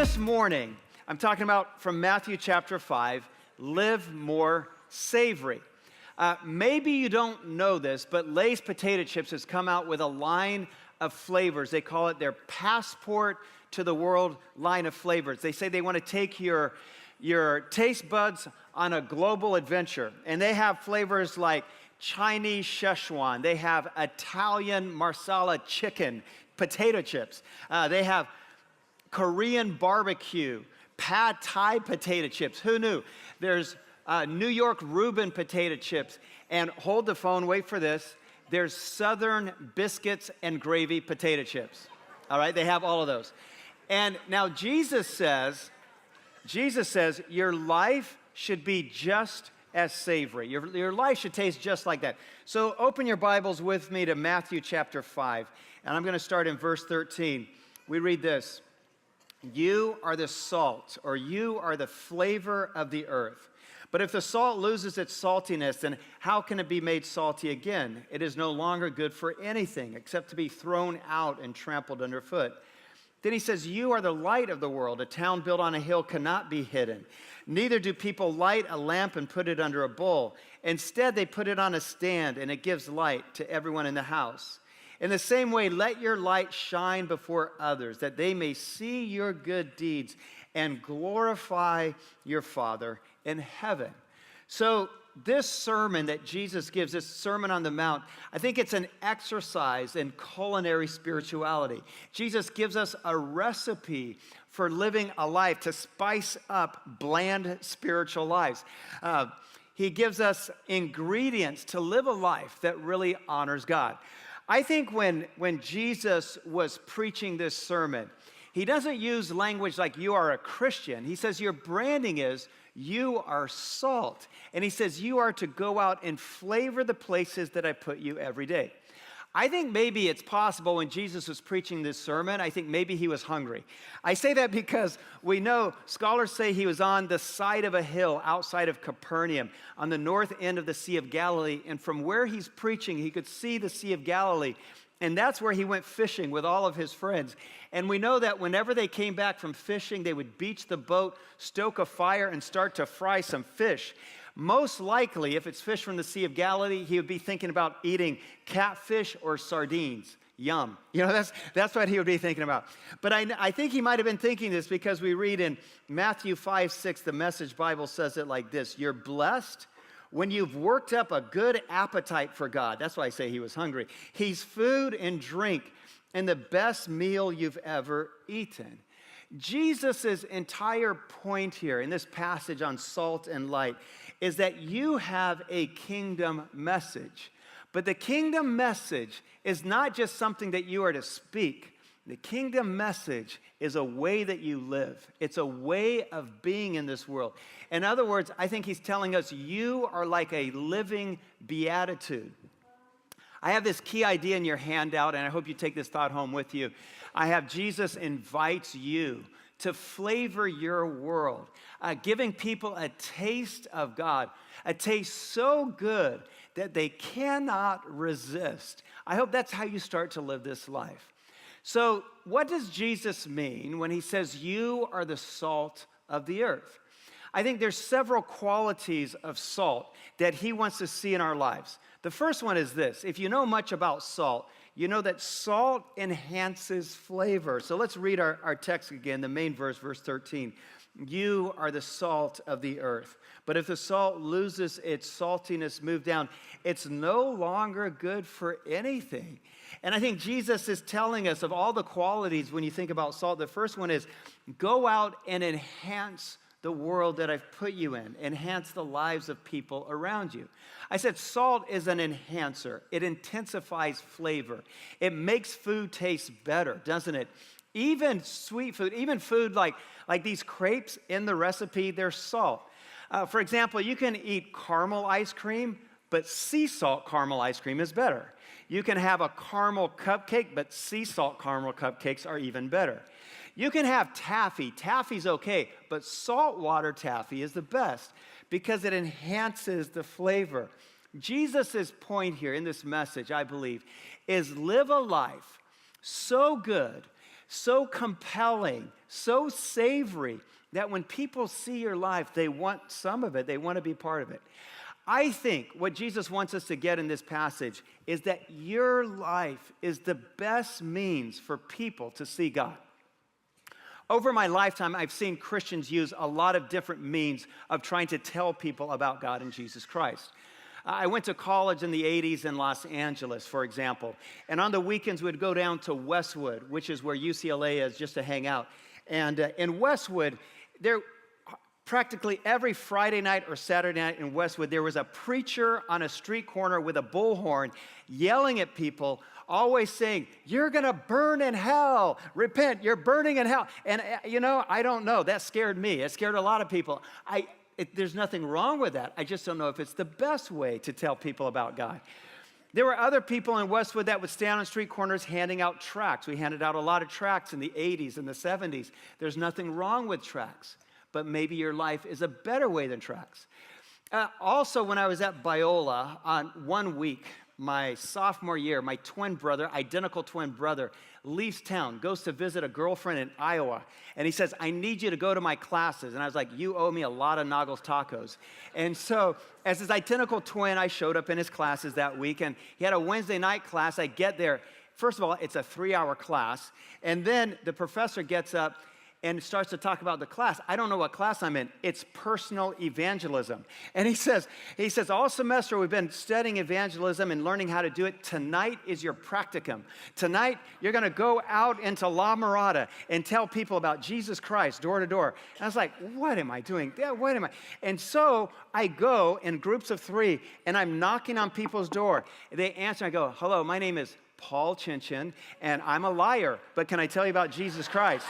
this morning, I'm talking about from Matthew chapter 5, live more savory. Maybe you don't know this, but Lay's Potato Chips has come out with a line of flavors. They call it their passport to the world line of flavors. They say they want to take your taste buds on a global adventure. And they have flavors like Chinese Szechuan. They have Italian Marsala chicken potato chips. They have Korean barbecue, pad thai potato chips. Who knew? There's New York Reuben potato chips. And hold the phone, wait for this. There's Southern biscuits and gravy potato chips. All right, they have all of those. And now Jesus says, your life should be just as savory. Your life should taste just like that. So open your Bibles with me to Matthew chapter 5. And I'm going to start in verse 13. We read this. You are the salt, or you are the flavor of the earth. But if the salt loses its saltiness, then how can it be made salty again? It is no longer good for anything except to be thrown out and trampled underfoot. Then he says, you are the light of the world. A town built on a hill cannot be hidden. Neither do people light a lamp and put it under a bowl. Instead, they put it on a stand, and it gives light to everyone in the house. In the same way, let your light shine before others, that they may see your good deeds and glorify your Father in heaven. So this sermon that Jesus gives, this Sermon on the Mount, I think it's an exercise in culinary spirituality. Jesus gives us a recipe for living a life to spice up bland spiritual lives. He gives us ingredients to live a life that really honors God. I think when Jesus was preaching this sermon, he doesn't use language like you are a Christian. He says your branding is you are salt. And he says you are to go out and flavor the places that I put you every day. I think maybe it's possible when Jesus was preaching this sermon, I think maybe he was hungry. I say that because we know scholars say he was on the side of a hill outside of Capernaum on the north end of the Sea of Galilee. And from where he's preaching, he could see the Sea of Galilee. And that's where he went fishing with all of his friends. And we know that whenever they came back from fishing, they would beach the boat, stoke a fire, and start to fry some fish. Most likely, if it's fish from the Sea of Galilee, he would be thinking about eating catfish or sardines. Yum. You know, that's what he would be thinking about. But I think he might have been thinking this because we read in Matthew 5:6, the Message Bible says it like this. You're blessed when you've worked up a good appetite for God. That's why I say he was hungry. He's food and drink and the best meal you've ever eaten. Jesus' entire point here in this passage on salt and light is that you have a kingdom message. But the kingdom message is not just something that you are to speak. The kingdom message is a way that you live. It's a way of being in this world. In other words, I think he's telling us you are like a living beatitude. I have this key idea in your handout, and I hope you take this thought home with you. I have Jesus invites you to flavor your world, giving people a taste of God, a taste so good that they cannot resist. I hope that's how you start to live this life. So what does Jesus mean when he says you are the salt of the earth? I think there's several qualities of salt that he wants to see in our lives. The first one is this. If you know much about salt, you know that salt enhances flavor. So let's read our text again, the main verse, verse 13. You are the salt of the earth. But if the salt loses its saltiness, move down, it's no longer good for anything. And I think Jesus is telling us of all the qualities when you think about salt. The first one is go out and enhance the world that I've put you in. Enhance the lives of people around you. I said salt is an enhancer. It intensifies flavor. It makes food taste better, doesn't it? Even sweet food, even food like these crepes in the recipe, they're salt. For example, you can eat caramel ice cream, but sea salt caramel ice cream is better. You can have a caramel cupcake, but sea salt caramel cupcakes are even better. You can have taffy. Taffy's okay, but saltwater taffy is the best because it enhances the flavor. Jesus' point here in this message, I believe, is live a life so good so compelling, so savory, that when people see your life, they want some of it. They want to be part of it. I think what Jesus wants us to get in this passage is that your life is the best means for people to see God. Over my lifetime, I've seen Christians use a lot of different means of trying to tell people about God and Jesus Christ. I went to college in the 80s in Los Angeles, for example, and on the weekends we'd go down to Westwood, which is where UCLA is, just to hang out. And in Westwood, there practically every Friday night or Saturday night in Westwood, there was a preacher on a street corner with a bullhorn yelling at people, always saying, "You're going to burn in hell. Repent, you're burning in hell." And, I don't know. That scared me. It scared a lot of people. There's nothing wrong with that. I just don't know if it's the best way to tell people about God. There were other people in Westwood that would stand on street corners handing out tracts. We handed out a lot of tracts in the 80s and the 70s. There's nothing wrong with tracts, but maybe your life is a better way than tracts. Also, when I was at Biola on 1 week, my sophomore year, my identical twin brother, leaves town, goes to visit a girlfriend in Iowa, and he says, "I need you to go to my classes." And I was like, "You owe me a lot of Nagel's tacos." And so, as his identical twin, I showed up in his classes that week, and he had a Wednesday night class. I get there. First of all, it's a 3-hour class, and then the professor gets up and starts to talk about the class. I don't know what class I'm in. It's personal evangelism. And he says, all semester we've been studying evangelism and learning how to do it. Tonight is your practicum. Tonight, you're going to go out into La Mirada and tell people about Jesus Christ door to door. And I was like, what am I doing? What am I? And so I go in groups of 3, and I'm knocking on people's door. They answer, I go, "Hello, my name is Paul Chinchen, and I'm a liar, but can I tell you about Jesus Christ?"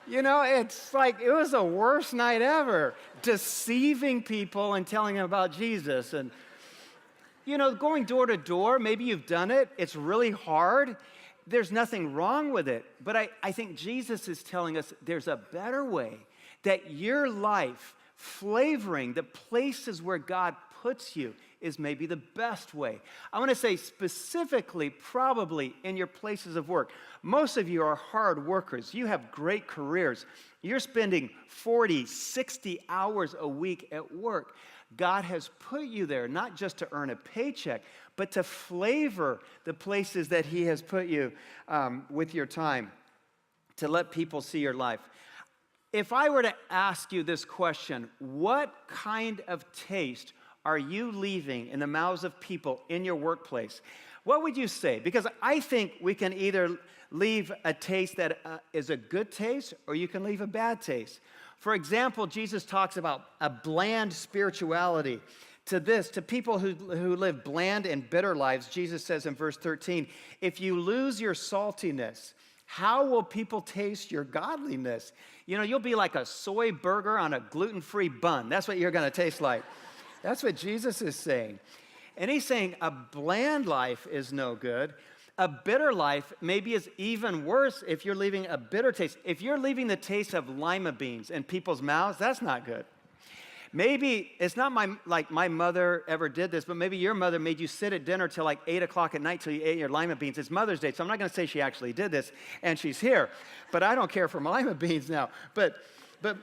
It's like it was the worst night ever, deceiving people and telling them about Jesus. And, going door to door, maybe you've done it. It's really hard. There's nothing wrong with it. But I think Jesus is telling us there's a better way, that your life flavoring the places where God puts you is maybe the best way. I want to say specifically, probably in your places of work. Most of you are hard workers. You have great careers. You're spending 40, 60 hours a week at work. God has put you there not just to earn a paycheck, but to flavor the places that He has put you with your time, to let people see your life. If I were to ask you this question, what kind of taste are you leaving in the mouths of people in your workplace? What would you say? Because I think we can either leave a taste that is a good taste, or you can leave a bad taste. For example, Jesus talks about a bland spirituality. To people who live bland and bitter lives, Jesus says in verse 13, "If you lose your saltiness, how will people taste your godliness?" You'll be like a soy burger on a gluten-free bun. That's what you're going to taste like. That's what Jesus is saying. And He's saying a bland life is no good. A bitter life maybe is even worse if you're leaving a bitter taste. If you're leaving the taste of lima beans in people's mouths, that's not good. Maybe it's not my mother ever did this, but maybe your mother made you sit at dinner till like 8 o'clock at night till you ate your lima beans. It's Mother's Day, so I'm not going to say she actually did this, and she's here. But I don't care for lima beans now. But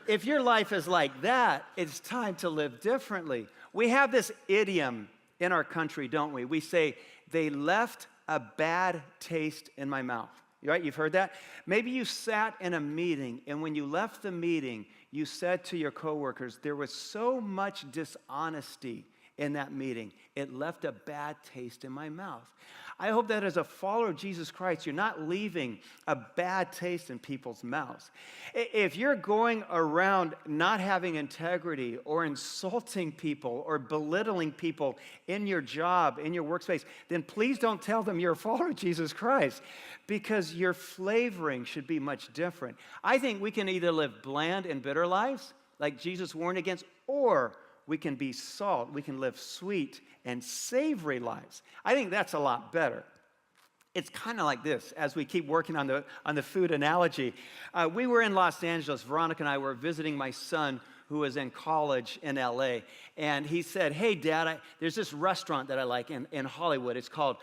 if your life is like that, it's time to live differently. We have this idiom in our country, don't we? We say, "They left a bad taste in my mouth." Right? You've heard that? Maybe you sat in a meeting, and when you left the meeting, you said to your coworkers, "There was so much dishonesty in that meeting, it left a bad taste in my mouth." I hope that as a follower of Jesus Christ, you're not leaving a bad taste in people's mouths. If you're going around not having integrity or insulting people or belittling people in your job, in your workspace, then please don't tell them you're a follower of Jesus Christ, because your flavoring should be much different. I think we can either live bland and bitter lives, like Jesus warned against, or we can be salt. We can live sweet and savory lives. I think that's a lot better. It's kind of like this, as we keep working on the food analogy. We were in Los Angeles. Veronica and I were visiting my son, who was in college in LA. And he said, hey, Dad, there's this restaurant that I like in Hollywood. It's called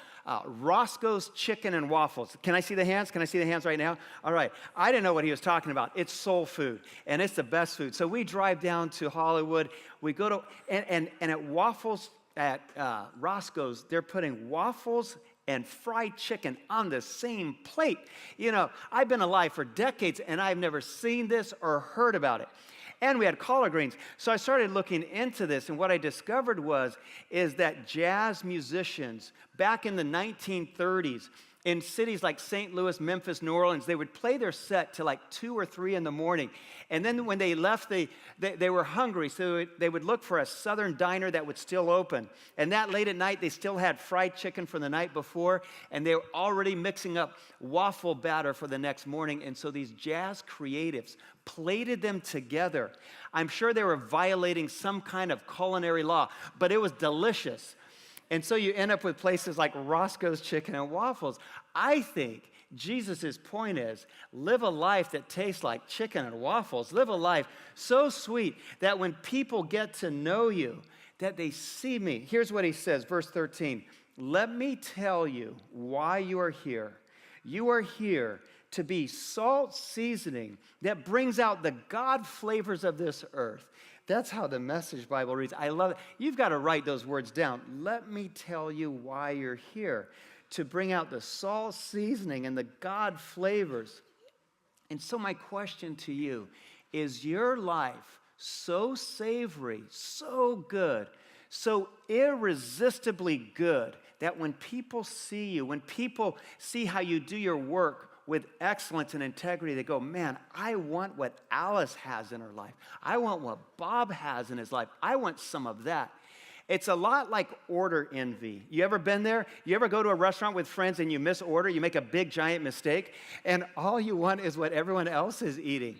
Roscoe's Chicken and Waffles. Can I see the hands? Can I see the hands right now? All right. I didn't know what he was talking about. It's soul food, and it's the best food. So we drive down to Hollywood. We go to, and at Waffles, at Roscoe's, they're putting waffles and fried chicken on the same plate. You know, I've been alive for decades, and I've never seen this or heard about it. And we had collard greens. So I started looking into this, and what I discovered is that jazz musicians back in the 1930s, in cities like St. Louis, Memphis, New Orleans, they would play their set till like 2 or 3 in the morning. And then when they left, they were hungry, so they would look for a southern diner that would still open. And that late at night, they still had fried chicken from the night before, and they were already mixing up waffle batter for the next morning. And so these jazz creatives plated them together. I'm sure they were violating some kind of culinary law, but it was delicious. And so you end up with places like Roscoe's Chicken and Waffles. I think Jesus' point is, live a life that tastes like chicken and waffles. Live a life so sweet that when people get to know you, that they see me. Here's what he says, verse 13. Let me tell you why you are here. You are here to be salt seasoning that brings out the God flavors of this earth. That's how the Message Bible reads. I love it. You've got to write those words down. Let me tell you why you're here, to bring out the salt seasoning and the God flavors. And so my question to you, is your life so savory, so good, so irresistibly good, that when people see you, when people see how you do your work with excellence and integrity, they go, man, I want what Alice has in her life. I want what Bob has in his life. I want some of that. It's a lot like order envy. You ever been there? You ever go to a restaurant with friends and you misorder, you make a big giant mistake, and all you want is what everyone else is eating?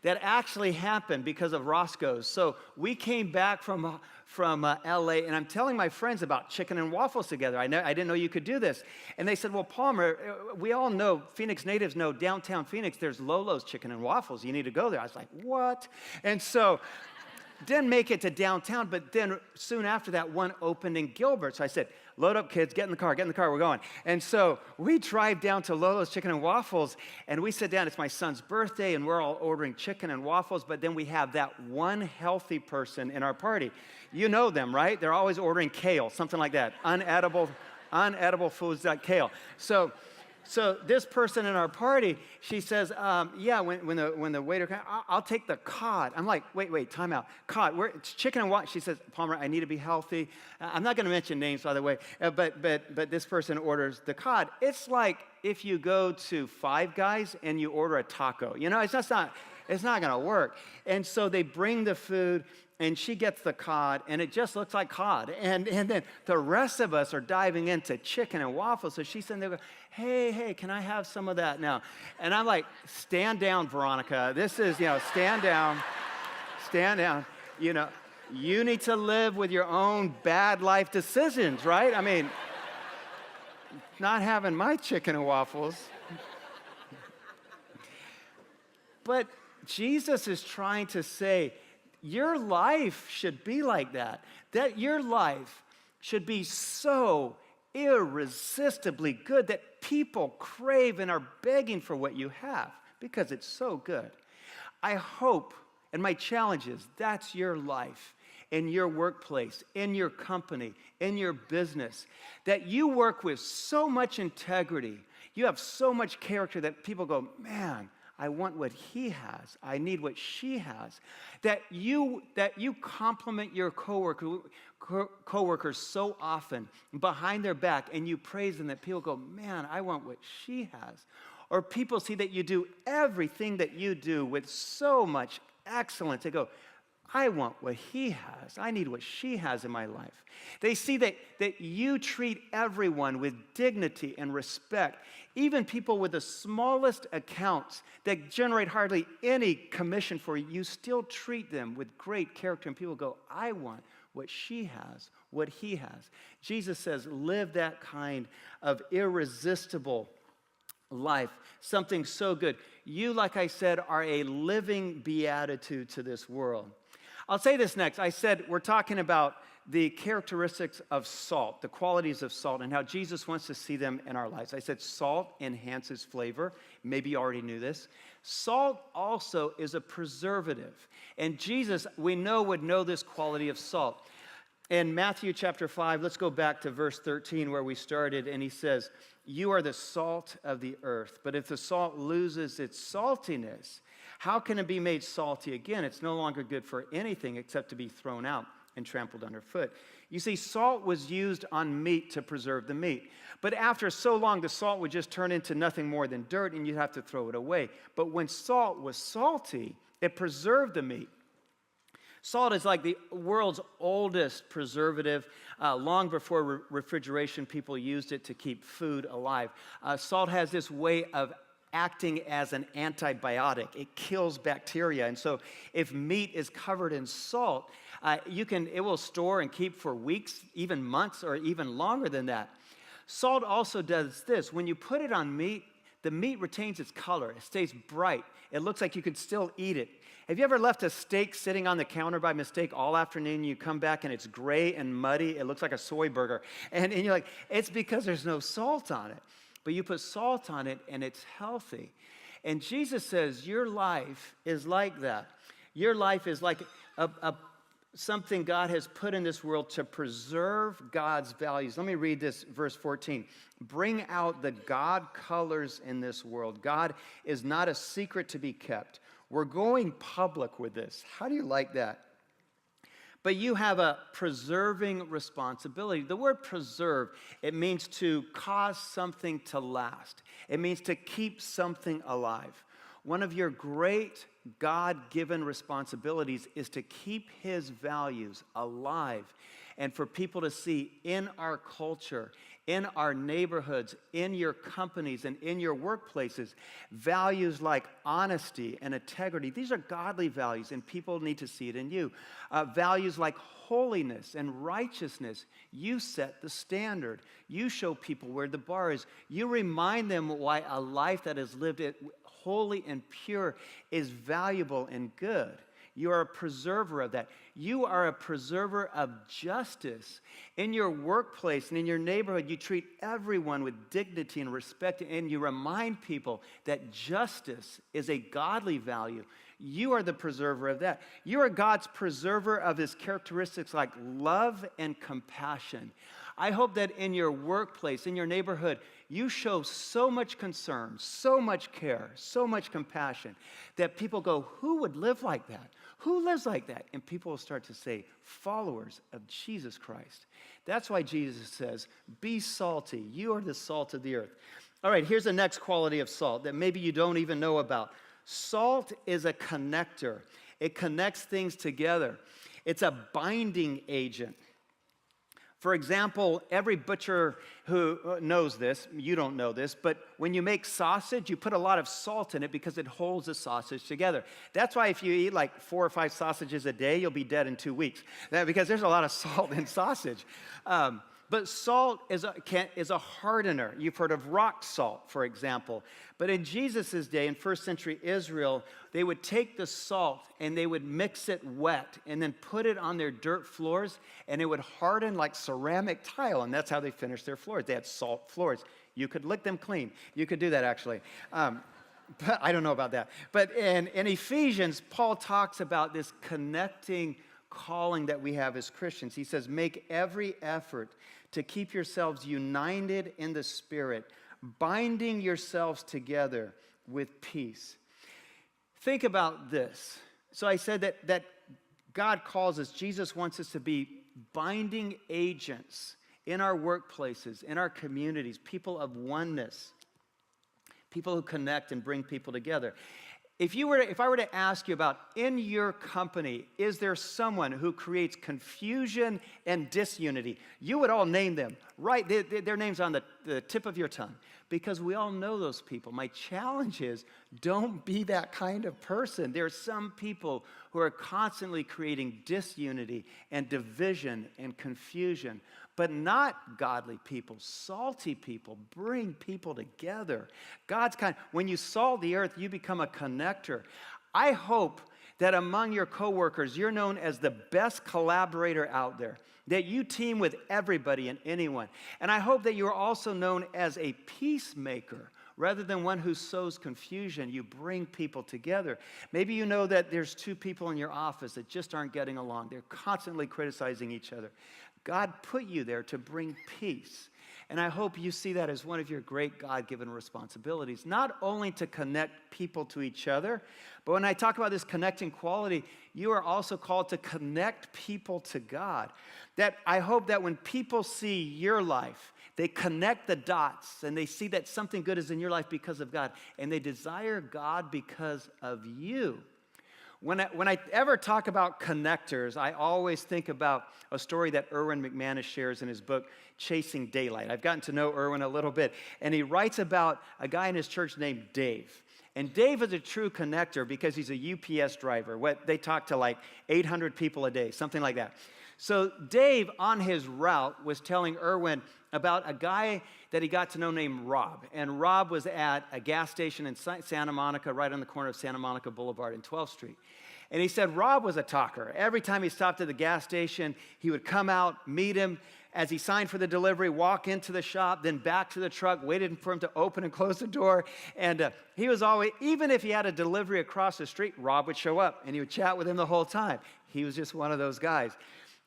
That actually happened because of Roscoe's. So we came back from LA, and I'm telling my friends about chicken and waffles together. I didn't know you could do this. And they said, well, Palmer, we all know, Phoenix natives know downtown Phoenix, there's Lolo's Chicken and Waffles. You need to go there. I was like, what? And so didn't make it to downtown, but then soon after that, one opened in Gilbert. So I said, load up, kids, get in the car, we're going. And so we drive down to Lolo's Chicken and Waffles, and we sit down. It's my son's birthday, and we're all ordering chicken and waffles, but then we have that one healthy person in our party. You know them, right? They're always ordering kale, something like that, unedible foods like kale. So this person in our party, she says, yeah, when the waiter comes, I'll take the cod. I'm like, wait, time out. Cod, it's chicken and what? She says, Palmer, I need to be healthy. I'm not going to mention names, by the way, but this person orders the cod. It's like if you go to Five Guys and you order a taco. You know, it's not going to work. And so they bring the food, and she gets the cod, and it just looks like cod. And then the rest of us are diving into chicken and waffles. So she's sitting there going, hey, can I have some of that now? And I'm like, stand down, Veronica. This is, stand down. You know, you need to live with your own bad life decisions, right? I mean, not having my chicken and waffles. But Jesus is trying to say, your life should be like that. That your life should be so irresistibly good that people crave and are begging for what you have because it's so good. I hope, and my challenge is, that's your life in your workplace, in your company, in your business, that you work with so much integrity, you have so much character that people go, man, I want what he has. I need what she has. That you compliment your coworkers so often behind their back, and you praise them that people go, man, I want what she has. Or people see that you do everything that you do with so much excellence. They go, I want what he has. I need what she has in my life. They see that you treat everyone with dignity and respect. Even people with the smallest accounts that generate hardly any commission for you, you still treat them with great character. And people go, I want what she has, what he has. Jesus says, live that kind of irresistible life, something so good. You, like I said, are a living beatitude to this world. I'll say this next. I said we're talking about the characteristics of salt, the qualities of salt, and how Jesus wants to see them in our lives. I said salt enhances flavor. Maybe you already knew this. Salt also is a preservative. And Jesus, we know, would know this quality of salt. In Matthew chapter 5, let's go back to verse 13 where we started, and he says, "You are the salt of the earth, but if the salt loses its saltiness, how can it be made salty again? It's no longer good for anything except to be thrown out and trampled underfoot." You see, salt was used on meat to preserve the meat. But after so long, the salt would just turn into nothing more than dirt, and you'd have to throw it away. But when salt was salty, it preserved the meat. Salt is like the world's oldest preservative. Long before refrigeration, people used it to keep food alive. Salt has this way of acting as an antibiotic. It kills bacteria. And so if meat is covered in salt, it will store and keep for weeks, even months, or even longer than that. Salt also does this. When you put it on meat, the meat retains its color. It stays bright. It looks like you could still eat it. Have you ever left a steak sitting on the counter by mistake all afternoon? You come back and it's gray and muddy. It looks like a soy burger. And you're like, it's because there's no salt on it. But you put salt on it and it's healthy. And Jesus says your life is like that. Your life is like something God has put in this world to preserve God's values. Let me read this, verse 14. Bring out the God colors in this world. God is not a secret to be kept. We're going public with this. How do you like that? But you have a preserving responsibility. The word preserve, it means to cause something to last. It means to keep something alive. One of your great God-given responsibilities is to keep his values alive and for people to see in our culture, in our neighborhoods, in your companies, and in your workplaces, values like honesty and integrity. These are godly values, and people need to see it in you. Values like holiness and righteousness. You set the standard. You show people where the bar is. You remind them why a life that is lived holy and pure is valuable and good. You are a preserver of that. You are a preserver of justice. In your workplace and in your neighborhood, you treat everyone with dignity and respect, and you remind people that justice is a godly value. You are the preserver of that. You are God's preserver of his characteristics like love and compassion. I hope that in your workplace, in your neighborhood, you show so much concern, so much care, so much compassion that people go, who would live like that? Who lives like that? And people will start to say, followers of Jesus Christ. That's why Jesus says, be salty. You are the salt of the earth. All right, here's the next quality of salt that maybe you don't even know about. Salt is a connector. It connects things together. It's a binding agent. For example, every butcher who knows this, you don't know this, but when you make sausage, you put a lot of salt in it because it holds the sausage together. That's why if you eat like 4 or 5 sausages a day, you'll be dead in 2 weeks, because there's a lot of salt in sausage. But salt is a hardener. You've heard of rock salt, for example. But in Jesus' day, in first century Israel, they would take the salt and they would mix it wet and then put it on their dirt floors, and it would harden like ceramic tile, and that's how they finished their floors. They had salt floors. You could lick them clean. You could do that, actually. But I don't know about that. But in Ephesians, Paul talks about this connecting calling that we have as Christians. He says, make every effort to keep yourselves united in the Spirit, binding yourselves together with peace. Think about this. So I said that God calls us, Jesus wants us to be binding agents in our workplaces, in our communities, people of oneness, people who connect and bring people together. If I were to ask you about in your company, is there someone who creates confusion and disunity? You would all name them, right? Their names on the tip of your tongue, because we all know those people. My challenge is, don't be that kind of person. There are some people who are constantly creating disunity and division and confusion, but not godly people. Salty people bring people together. God's kind. When you salt the earth, you become a connector. I hope that among your coworkers, you're known as the best collaborator out there, that you team with everybody and anyone. And I hope that you're also known as a peacemaker. Rather than one who sows confusion, you bring people together. Maybe you know that there's two people in your office that just aren't getting along. They're constantly criticizing each other. God put you there to bring peace. And I hope you see that as one of your great God-given responsibilities, not only to connect people to each other, but when I talk about this connecting quality, you are also called to connect people to God. That I hope that when people see your life, they connect the dots and they see that something good is in your life because of God, and they desire God because of you. When I ever talk about connectors, I always think about a story that Erwin McManus shares in his book, Chasing Daylight. I've gotten to know Erwin a little bit, and he writes about a guy in his church named Dave. And Dave is a true connector because he's a UPS driver. They talk to like 800 people a day, something like that. So Dave, on his route, was telling Erwin about a guy that he got to know named Rob. And Rob was at a gas station in Santa Monica, right on the corner of Santa Monica Boulevard and 12th Street. And he said Rob was a talker. Every time he stopped at the gas station, he would come out, meet him as he signed for the delivery, walk into the shop, then back to the truck, waited for him to open and close the door. And he was always, even if he had a delivery across the street, Rob would show up and he would chat with him the whole time. He was just one of those guys.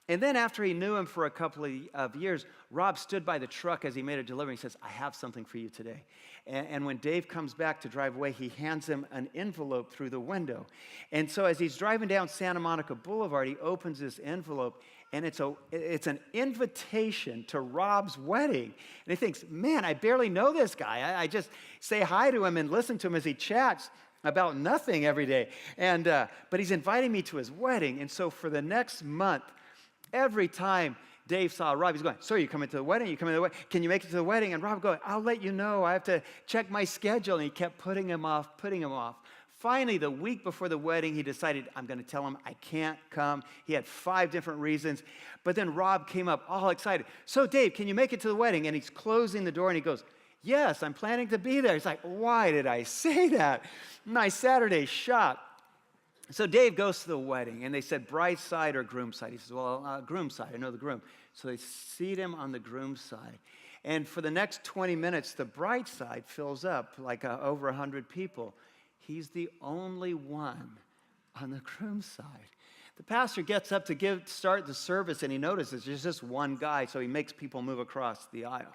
And then after he knew him for a couple of years, Rob stood by the truck as he made a delivery. He says, I have something for you today. And when Dave comes back to drive away, he hands him an envelope through the window. And so as he's driving down Santa Monica Boulevard, he opens this envelope, and it's an invitation to Rob's wedding. And he thinks, man, I barely know this guy. I just say hi to him and listen to him as he chats about nothing every day. But he's inviting me to his wedding. And so for the next month, every time Dave saw Rob, he's going, so you coming to the wedding? You coming to the wedding? Can you make it to the wedding? And Rob going, I'll let you know. I have to check my schedule. And he kept putting him off. Finally, the week before the wedding, he decided, I'm going to tell him I can't come. He had 5 different reasons. But then Rob came up all excited. So Dave, can you make it to the wedding? And he's closing the door and he goes, yes, I'm planning to be there. He's like, why did I say that? My Saturday shot. So Dave goes to the wedding, and they said, bride side or groom side? He says, well, groom side. I know the groom. So they seat him on the groom side. And for the next 20 minutes, the bride side fills up like over 100 people. He's the only one on the groom side. The pastor gets up to start the service, and he notices there's just one guy, so he makes people move across the aisle.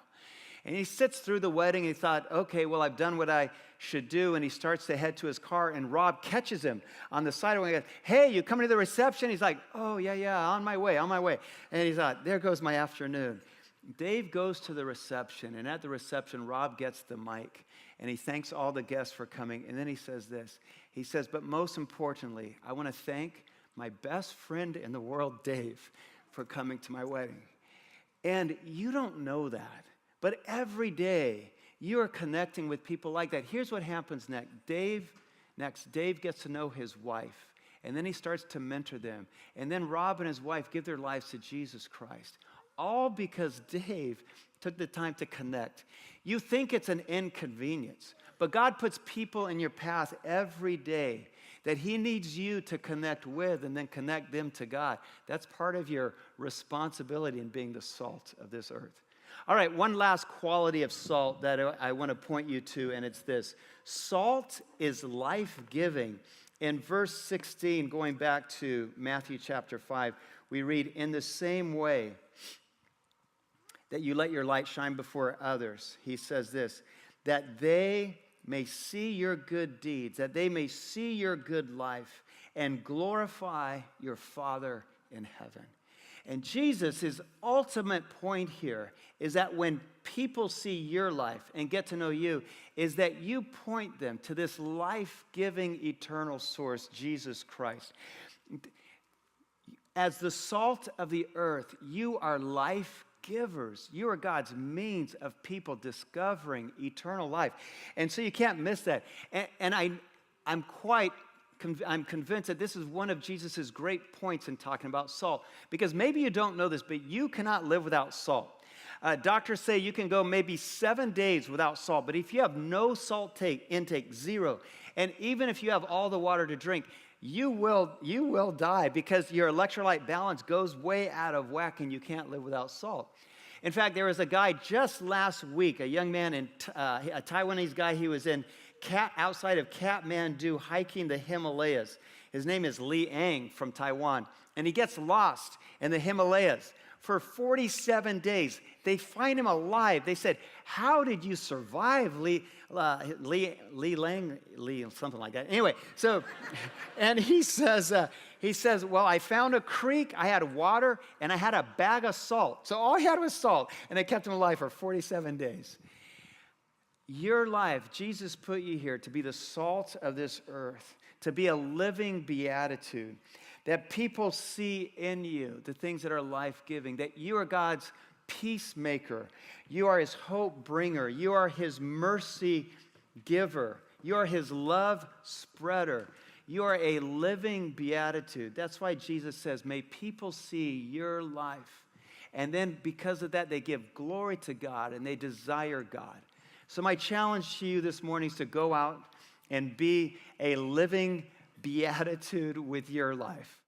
And he sits through the wedding, and he thought, okay, well, I've done what I should do. And he starts to head to his car, and Rob catches him on the sidewalk. He goes, hey, you coming to the reception? He's like, oh, yeah, on my way. And he thought, there goes my afternoon. Dave goes to the reception, and at the reception, Rob gets the mic, and he thanks all the guests for coming. And then he says this. He says, but most importantly, I want to thank my best friend in the world, Dave, for coming to my wedding. And you don't know that. But every day, you are connecting with people like that. Here's what happens next. Dave gets to know his wife, and then he starts to mentor them. And then Rob and his wife give their lives to Jesus Christ, all because Dave took the time to connect. You think it's an inconvenience, but God puts people in your path every day that he needs you to connect with and then connect them to God. That's part of your responsibility in being the salt of this earth. All right, one last quality of salt that I want to point you to, and it's this. Salt is life-giving. In verse 16, going back to Matthew chapter 5, we read, in the same way that you let your light shine before others, he says this, that they may see your good deeds, that they may see your good life, and glorify your Father in heaven. And Jesus, his ultimate point here is that when people see your life and get to know you, is that you point them to this life-giving eternal source, Jesus Christ. As the salt of the earth, you are life givers. You are God's means of people discovering eternal life. And so you can't miss that. And I'm convinced that this is one of Jesus' great points in talking about salt. Because maybe you don't know this, but you cannot live without salt. Doctors say you can go maybe 7 days without salt, but if you have no salt intake, 0, and even if you have all the water to drink, you will die because your electrolyte balance goes way out of whack and you can't live without salt. In fact, there was a guy just last week, a young man, a Taiwanese guy, he was outside of Kathmandu hiking the Himalayas. His name is Li Ang from Taiwan, and he gets lost in the Himalayas. For 47 days, they find him alive. They said, "How did you survive, Li Lang, something like that?" Anyway, so, and he says, "Well, I found a creek, I had water, and I had a bag of salt. So all I had was salt, and they kept him alive for 47 days." Your life, Jesus put you here to be the salt of this earth, to be a living beatitude, that people see in you the things that are life-giving, that you are God's peacemaker, you are his hope bringer, you are his mercy giver, you are his love spreader, you are a living beatitude. That's why Jesus says, may people see your life. And then because of that, they give glory to God and they desire God. So my challenge to you this morning is to go out and be a living beatitude with your life.